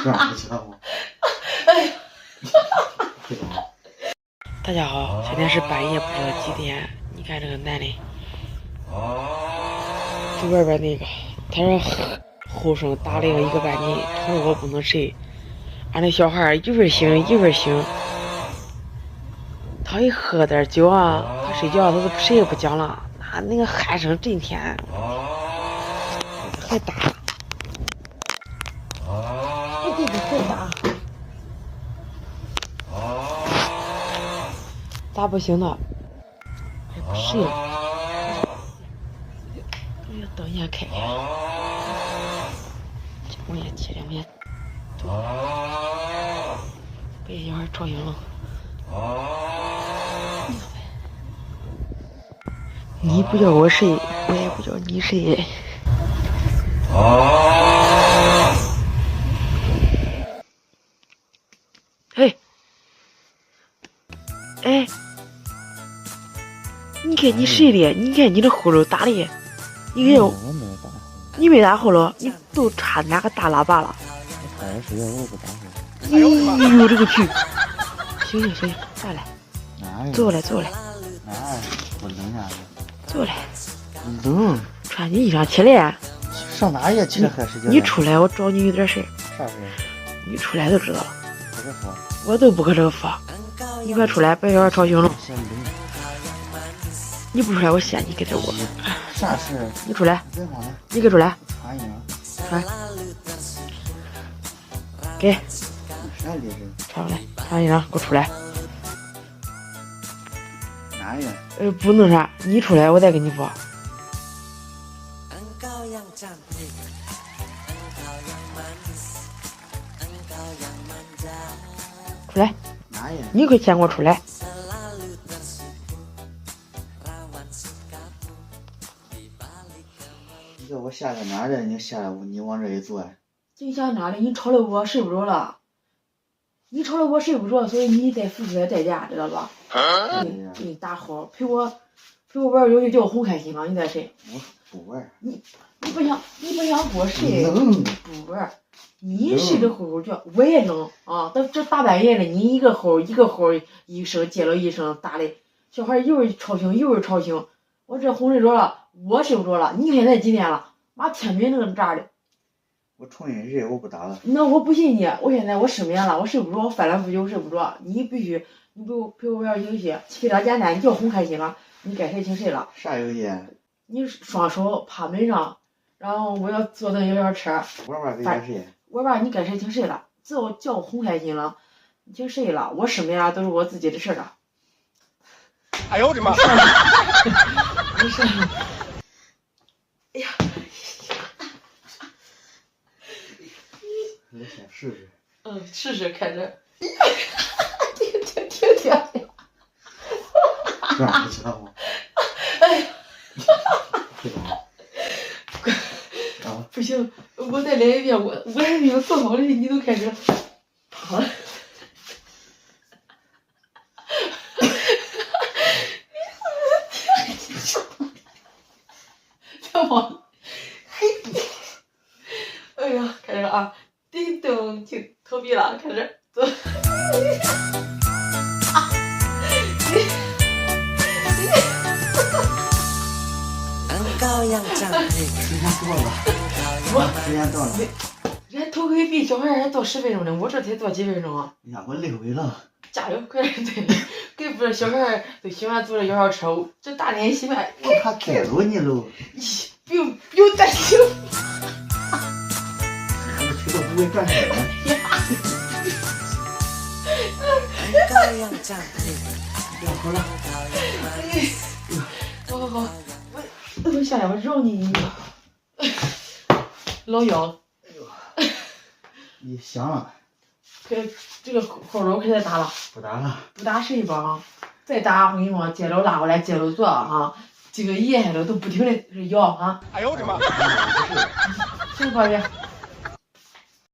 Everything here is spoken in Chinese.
转不起来吗？大家好，现在是半夜，不知道几点。你看这个男的，就外边那个，他说后生打了一个半天，他说我不能睡。俺那小孩一会儿醒一会儿醒，他一喝点酒啊，他睡觉他都谁也不讲了，那个鼾声震天，还打，还这个还打，打不醒他，还不睡了。哎呀，灯也开开，我也起来，我也被小孩吵醒了。你不叫我睡，我也不叫你睡。嘿，哎，你看你睡的，你看你这后头打的，你看我没有打呼，你没打后头，你都插哪个大喇叭了？我开着睡觉我也不打呼。哎呦，这个去！行行行，下来，哪有？坐来坐来，哪有？我冷啥子？坐来，冷。穿你衣裳起来。上哪也起来喝睡觉？你出来，我找你有点事儿。啥事？你出来就知道了。搁这说。我都不搁这说。你快出来，把小孩吵醒了。嫌冷。你不出来，我掀你给这我。啥事？你出来。别慌了。你给出来。穿衣裳。穿。给。啥历史？穿出来，穿衣裳，给我出来。哪有？不弄啥，你出来，我再给你播。出来，哪有？你快先给我出来。你叫我下来哪的？你下来，你往这一坐。就想哪里？你吵得我睡不着了。你吵得我睡不着，所以你得付出点代价，知道吧？给你打好，陪我玩游戏，叫我哄开心了，你再睡。我不玩。你不想给我睡？冷。不玩。你睡得吼吼叫，我也冷啊！这大半夜的，你一个吼一声接了一声打的，小孩一会儿吵醒一会儿吵醒，我这哄睡着了，我睡不着了。你看现在几点了？妈天明那个咋的？我冲你热，我不打了。那我不信你，我现在我失眠了，我睡不着，我翻来覆去我睡不着。你必须，你陪我玩游戏，非常简单，你叫哄开心了，你该谁听谁了。啥游戏？你双手趴门上，然后我要坐那摇摇车。玩该谁？我玩你该谁听谁了，只要叫我哄开心了，你听谁了，我失眠了都是我自己的事了。哎呦我的妈！没事。哎呀。我先试试。试试开着。停！转不起来吗？哎呀。啊！不行，我再来一遍，我还没有做好的，你都开始跑了。天王，哎呀，开始啊！叮咚，停，投币了，开始走。时间过了，时间到了。人家头回比小孩还早10分钟呢，我这才早几分钟啊！哎呀，我累回了。加油，快点对！怪不得小孩都喜欢坐这摇摇车，这大年喜欢。我怕带着你喽。不用担心。我推都不会转身。好了。好，我下来，我绕你一把。老幺。你响了。这个后头开始打了。不打了。不打睡吧啊！再打我跟你说，接着拉过来，接着坐啊！这个爷爷都不停的摇啊！哎呦我的妈！行，宝贝。